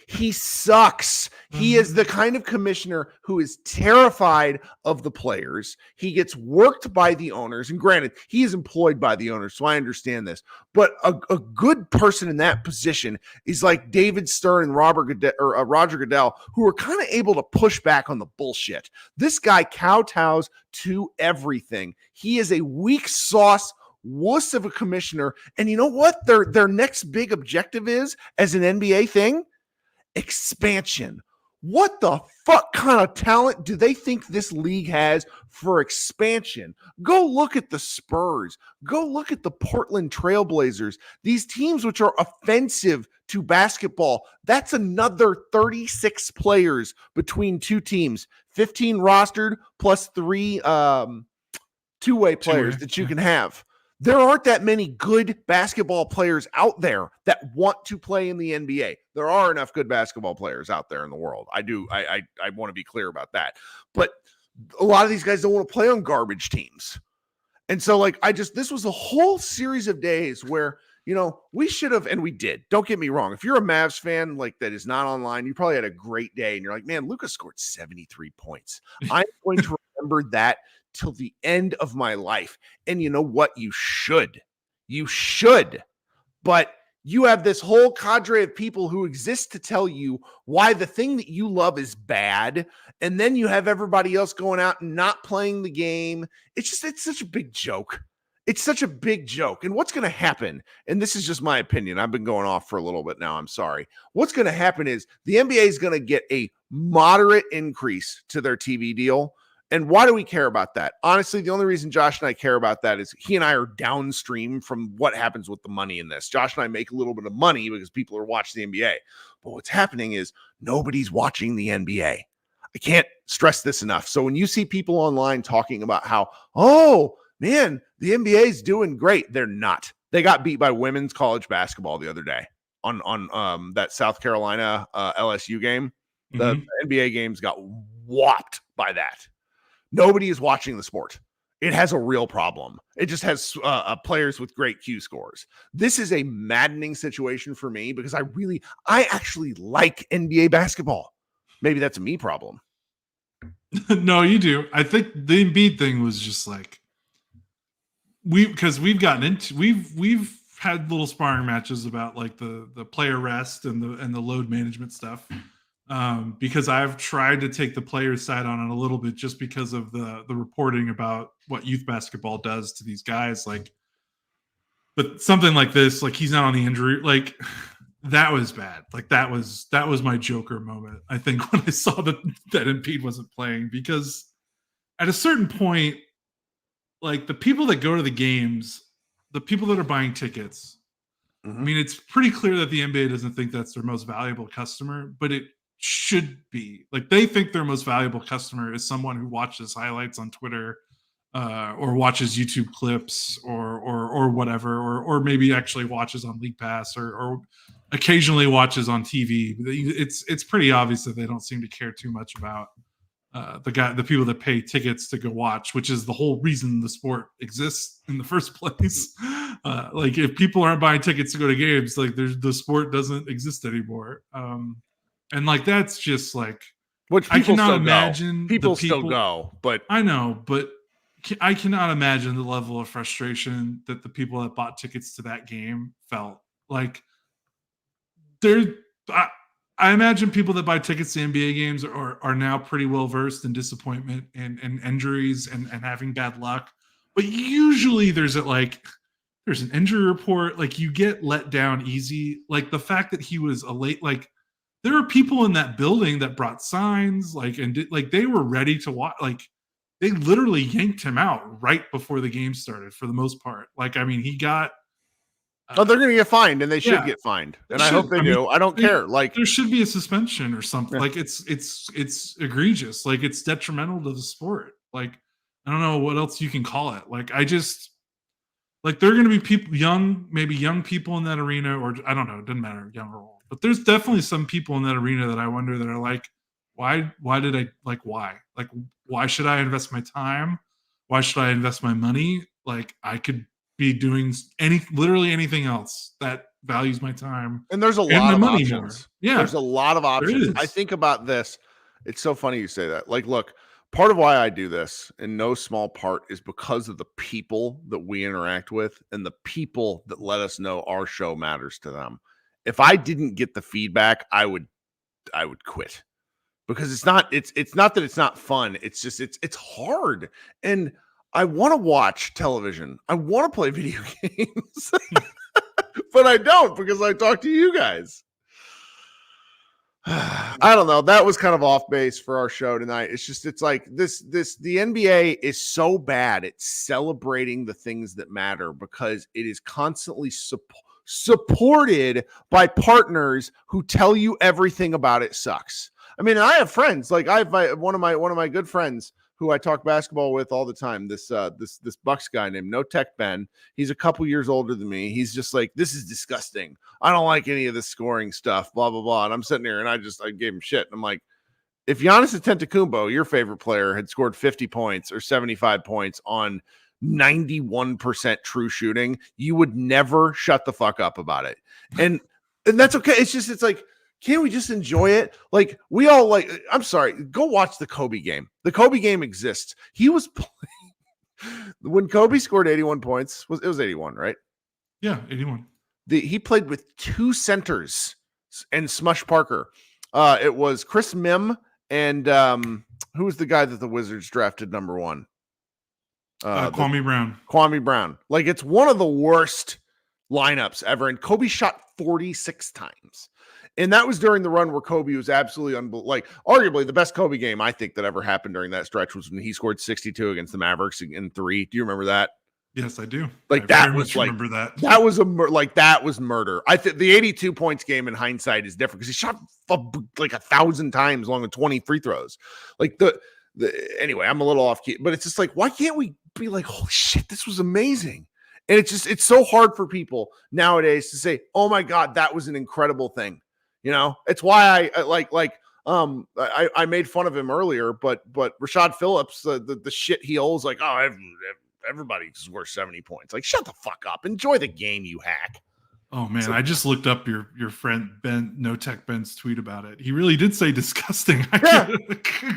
He sucks. He is the kind of commissioner who is terrified of the players. He gets worked by the owners. And granted, he is employed by the owners, so I understand this. But a good person in that position is like David Stern and Roger Goodell, who are kind of able to push back on the bullshit. This guy kowtows to everything. He is a weak sauce wuss of a commissioner. And you know what their next big objective is as an NBA thing? Expansion. What the fuck kind of talent do they think this league has for expansion? Go look at the Spurs. Go look at the Portland Trailblazers. These teams which are offensive to basketball. That's another 36 players between two teams. 15 rostered plus 3 two-way players that you can have. There aren't that many good basketball players out there that want to play in the NBA. There are enough good basketball players out there in the world. I want to be clear about that. But a lot of these guys don't want to play on garbage teams. And so this was a whole series of days where, we should have, and we did. Don't get me wrong. If you're a Mavs fan that is not online, you probably had a great day and you're like, man, Luka scored 73 points. I'm going to remember that till the end of my life. And you know what? You should. You should. But you have this whole cadre of people who exist to tell you why the thing that you love is bad. And then you have everybody else going out and not playing the game. It's such a big joke. It's such a big joke. And what's going to happen, and this is just my opinion, I've been going off for a little bit now, I'm sorry. What's going to happen is the NBA is going to get a moderate increase to their TV deal. And why do we care about that? Honestly, the only reason Josh and I care about that is he and I are downstream from what happens with the money in this. Josh and I make a little bit of money because people are watching the NBA. But what's happening is nobody's watching the NBA. I can't stress this enough. So when you see people online talking about how, oh, man, the NBA is doing great, they're not. They got beat by women's college basketball the other day on that South Carolina LSU game. The NBA games got whopped by that. Nobody is watching the sport. It has a real problem. It just has players with great Q scores. This is a maddening situation for me because I actually like NBA basketball. Maybe that's a me problem. No, you do. I think the Embiid thing was just like we've had little sparring matches about like the player rest and the load management stuff. Because I've tried to take the players' side on it a little bit just because of the reporting about what youth basketball does to these guys. Like, but something like this, like he's not on the injury, like that was bad. Like that was my Joker moment. I think when I saw that Embiid wasn't playing, because at a certain point, like the people that go to the games, the people that are buying tickets, I mean, it's pretty clear that the NBA doesn't think that's their most valuable customer, but it should be. Like they think their most valuable customer is someone who watches highlights on Twitter or watches YouTube clips or whatever, or maybe actually watches on League Pass or occasionally watches on TV. It's pretty obvious that they don't seem to care too much about the people that pay tickets to go watch, which is the whole reason the sport exists in the first place. Like if people aren't buying tickets to go to games, like the sport doesn't exist anymore. And like that's just like, which I cannot imagine people still go, but I know, but I cannot imagine the level of frustration that the people that bought tickets to that game felt. Like I imagine people that buy tickets to NBA games are now pretty well versed in disappointment and injuries and having bad luck. But usually there's an injury report, like you get let down easy. Like the fact that he was like there are people in that building that brought signs, like they were ready to watch. Like they literally yanked him out right before the game started for the most part. Like I mean, he got. They're going to get fined, and they should get fined, and I hope they do. I don't care. Like there should be a suspension or something. Like it's egregious. Like it's detrimental to the sport. Like I don't know what else you can call it. Like I just like there are going to be people, maybe young people in that arena, or I don't know. It doesn't matter, young or old. But there's definitely some people in that arena that I wonder that are like, why did I like why? Like why should I invest my time? Why should I invest my money? Like I could be doing literally anything else that values my time. And there's a lot of options. Yeah. There's a lot of options. I think about this. It's so funny you say that. Like, look, part of why I do this in no small part is because of the people that we interact with and the people that let us know our show matters to them. If I didn't get the feedback, I would quit, because it's not that it's not fun. It's just, it's hard. And I want to watch television. I want to play video games, but I don't, because I talk to you guys. I don't know. That was kind of off base for our show tonight. It's like the NBA is so bad at celebrating the things that matter because it is constantly supported by partners who tell you everything about it sucks. I mean, I have friends, like one of my good friends who I talk basketball with all the time, this Bucks guy named No Tech Ben. He's a couple years older than me. He's just like, this is disgusting. I don't like any of this scoring stuff, blah, blah, blah. And I'm sitting here and I gave him shit. And I'm like, if Giannis Antetokounmpo, your favorite player, had scored 50 points or 75 points on 91% true shooting, you would never shut the fuck up about it. And that's okay. It's like, can't we just enjoy it? Like we all I'm sorry, go watch the Kobe game. The Kobe game exists. He was playing When Kobe scored 81 points, it was 81, right? Yeah, 81. He played with two centers and Smush Parker. It was Chris Mim and who was the guy that the Wizards drafted number 1? Kwame Brown. Kwame Brown. Like, it's one of the worst lineups ever. And Kobe shot 46 times. And that was during the run where Kobe was absolutely arguably the best Kobe game I think that ever happened during that stretch was when he scored 62 against the Mavericks in 3. Do you remember that? Yes, I do. Like, I that very was much like, remember that. That was that was murder. I think the 82 points game in hindsight is different because he shot like 1,000 times along with 20 free throws. Like anyway, I'm a little off key, but it's just like, why can't we be like, holy shit, this was amazing? And it's so hard for people nowadays to say, oh my God, that was an incredible thing. You know, it's why I made fun of him earlier, but Rashad Phillips, the shit he owes, like, oh, everybody scores 70 points. Like, shut the fuck up. Enjoy the game, you hack. Oh man, I just looked up your friend Ben No Tech Ben's tweet about it. He really did say disgusting. Yeah.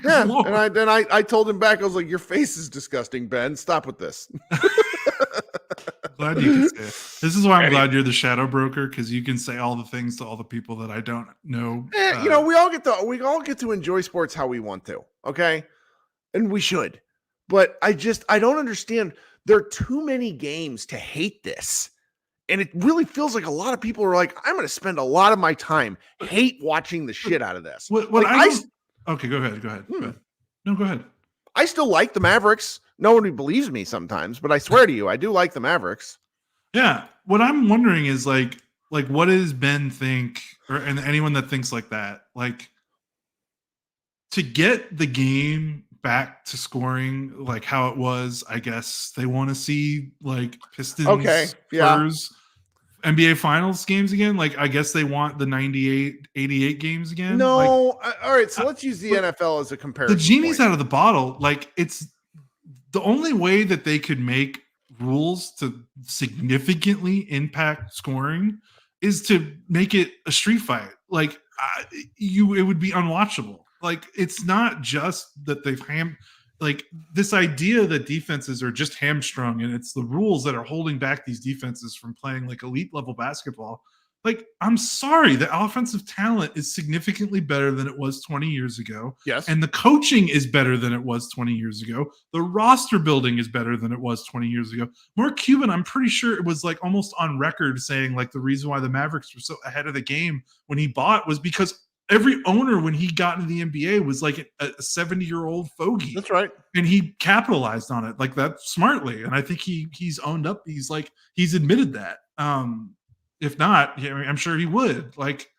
And I told him back, I was like, your face is disgusting, Ben. Stop with this. Glad you can say it. This is why I'm glad you're the shadow broker, because you can say all the things to all the people that I don't know. You know, we all get to enjoy sports how we want to, okay? And we should. But I don't understand. There are too many games to hate this. And it really feels like a lot of people are like, I'm going to spend a lot of my time hate watching the shit out of this. Okay, go ahead. No, go ahead. I still like the Mavericks. Nobody believes me sometimes, but I swear to you, I do like the Mavericks. Yeah. What I'm wondering is like what does Ben think, and anyone that thinks like that, like, to get the game back to scoring like how it was, I guess they want to see like Pistons, Spurs, NBA Finals games again. Like, I guess they want the 98, 88 games again. No, like, all right. So let's use the NFL as a comparison. The genie's out of the bottle. Like, it's the only way that they could make rules to significantly impact scoring is to make it a street fight. Like, it would be unwatchable. Like, it's not just that they've this idea that defenses are just hamstrung and it's the rules that are holding back these defenses from playing like elite level basketball. Like, I'm sorry, the offensive talent is significantly better than it was 20 years ago. Yes. And the coaching is better than it was 20 years ago. The roster building is better than it was 20 years ago. Mark Cuban, I'm pretty sure it was like almost on record saying like the reason why the Mavericks were so ahead of the game when he bought was because every owner, when he got into the NBA, was like a 70-year-old fogey. That's right. And he capitalized on it like that smartly. And I think he's owned up. He's admitted that. If not, I'm sure he would. Like,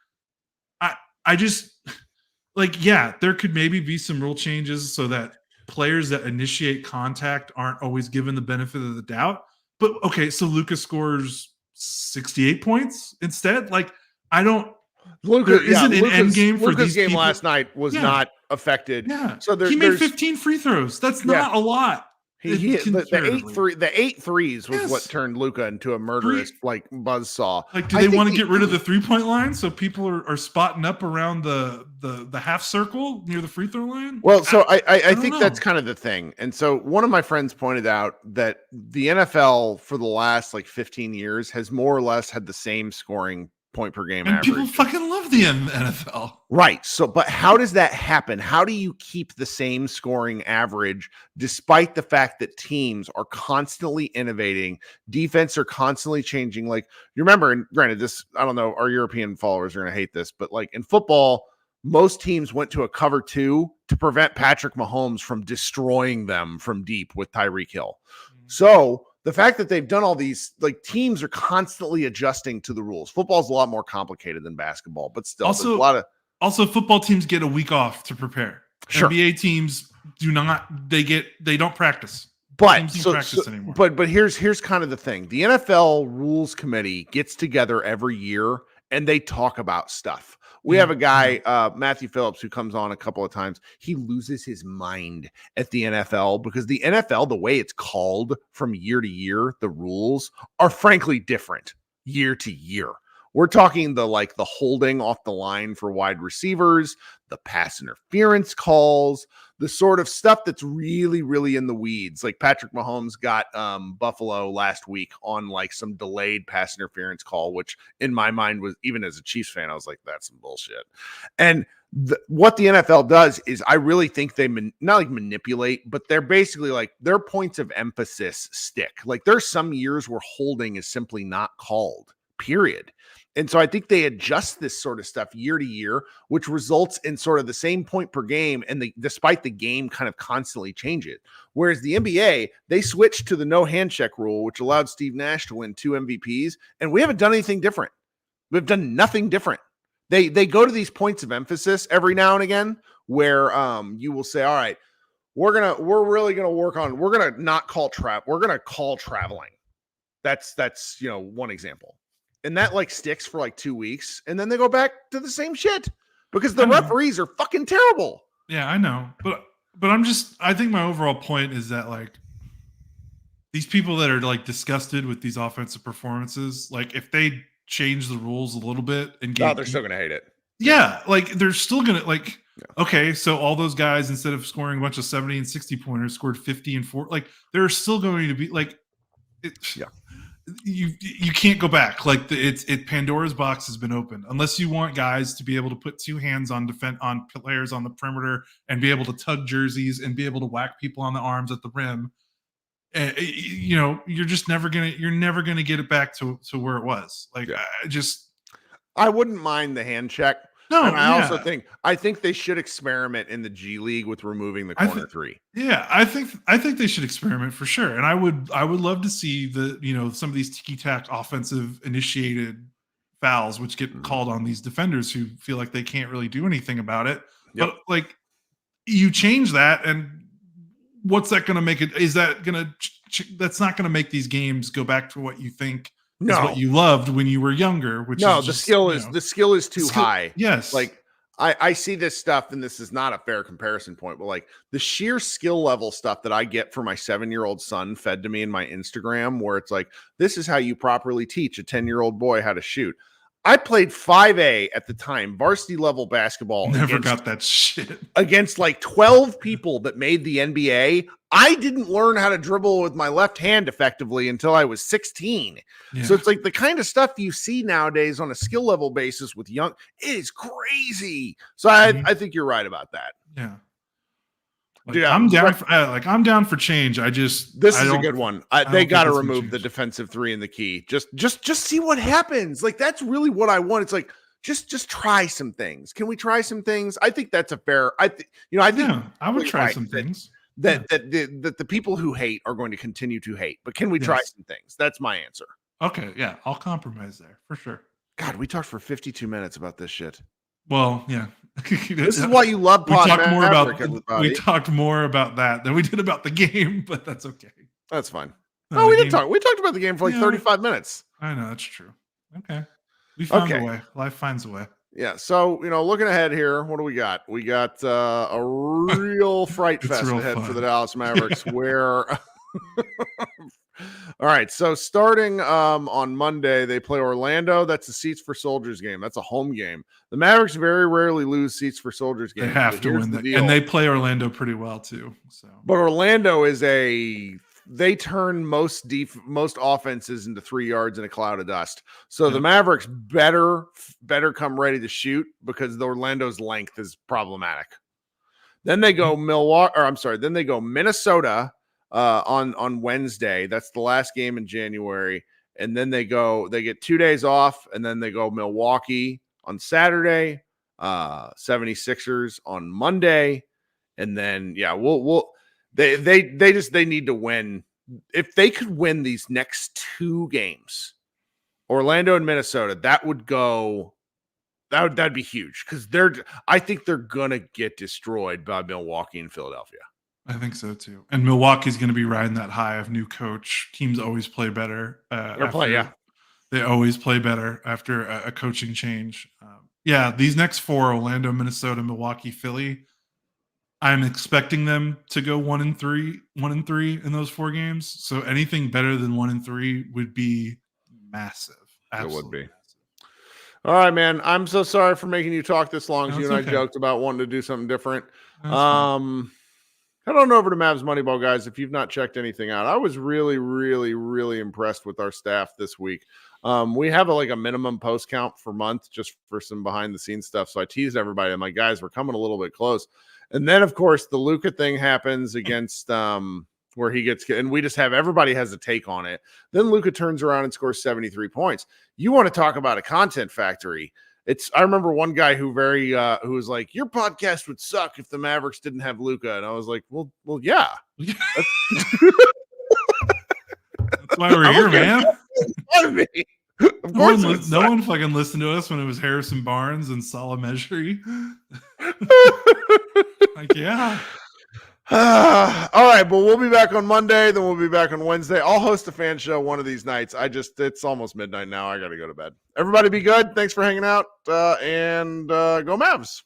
I just like, yeah, there could maybe be some rule changes so that players that initiate contact aren't always given the benefit of the doubt. But okay, so Luka scores 68 points instead. Like, there isn't an end game for Luka's these game people. last night was not affected. Yeah. So he made 15 free throws. That's not a lot. The 8 threes was what turned Luka into a murderous buzzsaw. Like, do they want to get rid of the 3-point line so people are spotting up around the half circle near the free throw line? Well, so I think that's kind of the thing. And so one of my friends pointed out that the NFL for the last 15 years has more or less had the same scoring point per game average. People fucking love the NFL. Right. So, but how does that happen? How do you keep the same scoring average despite the fact that teams are constantly innovating, defense are constantly changing? Like, you remember, and granted, this, I don't know, our European followers are going to hate this, but like in football, most teams went to a cover 2 to prevent Patrick Mahomes from destroying them from deep with Tyreek Hill. So the fact that they've done all these, teams are constantly adjusting to the rules. Football's a lot more complicated than basketball, but still, there's a lot of. Also, football teams get a week off to prepare. Sure. NBA teams do not. They don't practice. But practice anymore. But here's kind of the thing. The NFL Rules Committee gets together every year and they talk about stuff. We have a guy, Matthew Phillips, who comes on a couple of times. He loses his mind at the NFL because the NFL, the way it's called from year to year, the rules are frankly different year to year. We're talking the holding off the line for wide receivers, the pass interference calls, the sort of stuff that's really, really in the weeds. Like Patrick Mahomes got Buffalo last week on like some delayed pass interference call, which in my mind was, even as a Chiefs fan, I was like, that's some bullshit. And what the NFL does is I really think they not like manipulate, but they're basically like their points of emphasis stick. Like there's some years where holding is simply not called, period. And so I think they adjust this sort of stuff year to year, which results in sort of the same point per game. And despite the game kind of constantly change it. Whereas the NBA, they switched to the no hand check rule, which allowed Steve Nash to win 2 MVPs. And we haven't done anything different. We've done nothing different. They go to these points of emphasis every now and again where you will say, all right, we're really going to work on, we're going to not call we're going to call traveling. That's, one example. And that like sticks for like 2 weeks. And then they go back to the same shit because the referees are fucking terrible. Yeah, I know. But I think my overall point is that like these people that are like disgusted with these offensive performances, like if they change the rules a little bit and they're still gonna hate it. Yeah, like they're still gonna like okay, so all those guys instead of scoring a bunch of 70 and 60 pointers scored 50 and 4. Like they're still going to be like you can't go back. Like Pandora's box has been opened unless you want guys to be able to put 2 hands on players on the perimeter and be able to tug jerseys and be able to whack people on the arms at the rim. You're just never gonna get it back to where it was. Like I wouldn't mind the hand check. No, and I think they should experiment in the G League with removing the corner 3. Yeah, I think they should experiment for sure. And I would love to see some of these ticky-tack offensive initiated fouls which get called on these defenders who feel like they can't really do anything about it. Yep. But like you change that, and what's that going to make it? Is that going to? That's not going to make these games go back to what you think is what you loved when you were younger. Which is the skill is too high. Yes, like I see this stuff, and this is not a fair comparison point, but like the sheer skill level stuff that I get for my 7-year-old son fed to me in my Instagram, where it's like, this is how you properly teach a 10-year-old boy how to shoot. I played 5A at the time, varsity level basketball. Never got that shit. Against like 12 people that made the NBA. I didn't learn how to dribble with my left hand effectively until I was 16. Yeah. So it's like the kind of stuff you see nowadays on a skill level basis with young, it is crazy. So I think you're right about that. Yeah. Like, I'm down for change. This is a good one. They got to remove the defensive 3 in the key. Just see what happens. Like that's really what I want. It's like just try some things. Can we try some things? I think that's a fair. I would try some things. That the people who hate are going to continue to hate. But can we try some things? That's my answer. Okay, yeah, I'll compromise there for sure. God, we talked for 52 minutes about this shit. Well, yeah. This is why you love we talked more about that than we did about the game, but that's okay. That's fine. No, we didn't talk. We talked about the game for like 35 minutes. I know, that's true. Okay. We found a way. Life finds a way. Yeah. So, looking ahead here, what do we got? We got a real fright fest ahead for the Dallas Mavericks where all right, so starting on Monday, they play Orlando. That's the Seats for Soldiers game. That's a home game. The Mavericks very rarely lose Seats for Soldiers games. They have to win that, and they play Orlando pretty well too. So, but Orlando is they turn most offenses into 3 yards in a cloud of dust. So the Mavericks better come ready to shoot because the Orlando's length is problematic. Then they go Then they go Minnesota. On Wednesday. That's the last game in January. And then they get 2 days off, and then they go Milwaukee on Saturday, 76ers on Monday. And then, they need to win. If they could win these next 2 games, Orlando and Minnesota, that'd be huge because I think they're going to get destroyed by Milwaukee and Philadelphia. I think so too. And Milwaukee's going to be riding that high of new coach. Teams always play better. They always play better after a coaching change. These next 4: Orlando, Minnesota, Milwaukee, Philly. I'm expecting them to go 1-3 in those 4 games. So anything better than 1-3 would be massive. Absolutely. It would be. Massive. All right, man. I'm so sorry for making you talk this long. No, You it's and I okay. joked about wanting to do something different. No, it's fine. Head on over to Mavs Moneyball, guys, if you've not checked anything out. I was really, really, really impressed with our staff this week. We have a minimum post count for month just for some behind the scenes stuff. So I teased everybody. I'm like, guys, we're coming a little bit close. And then, of course, the Luka thing happens against where he gets, and we just have everybody has a take on it. Then Luka turns around and scores 73 points. You want to talk about a content factory? I remember one guy who was like, your podcast would suck if the Mavericks didn't have Luka. And I was like, well, yeah. That's why we're here, man. Of course, no one fucking listened to us when it was Harrison Barnes and Salah Mejri. Like, yeah. All right, but we'll be back on Monday. Then we'll be back on Wednesday. I'll host a fan show one of these nights. It's almost midnight now. I got to go to bed. Everybody be good. Thanks for hanging out. And go Mavs.